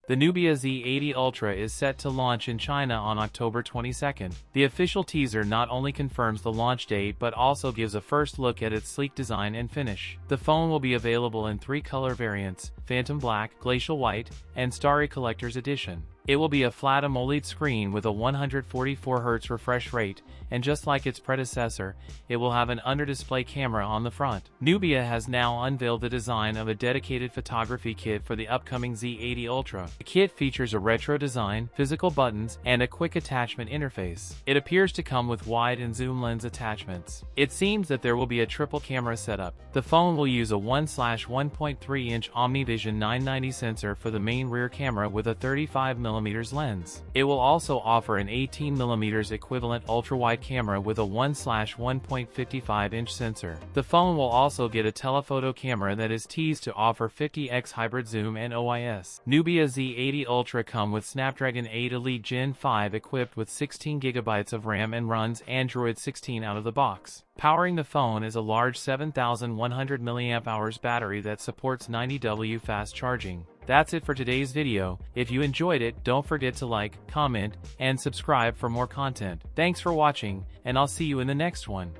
The Nubia Z80 Ultra is set to launch in China on October 22nd. The official teaser not only confirms the launch date but also gives a first look at its sleek design and finish. The phone will be available in 3 color variants: Phantom Black, Glacial White, and Starry Collector's Edition. It will be a flat AMOLED screen with a 144Hz refresh rate, and just like its predecessor, it will have an under-display camera on the front. Nubia has now unveiled the design of a dedicated photography kit for the upcoming Z80 Ultra. The kit features a retro design, physical buttons, and a quick attachment interface. It appears to come with wide and zoom lens attachments. It seems that there will be a triple camera setup. The phone will use a 1/1.3-inch OmniVision 990 sensor for the main rear camera with a 35mm lens. It will also offer an 18mm equivalent ultra-wide camera with a 1/1.55-inch sensor. The phone will also get a telephoto camera that is teased to offer 50x hybrid zoom and OIS. Nubia Z80 Ultra come with Snapdragon 8 Elite Gen 5 equipped with 16GB of RAM and runs Android 16 out of the box. Powering the phone is a large 7100 mAh battery that supports 90W fast charging. That's it for today's video. If you enjoyed it, don't forget to like, comment, and subscribe for more content. Thanks for watching, and I'll see you in the next one.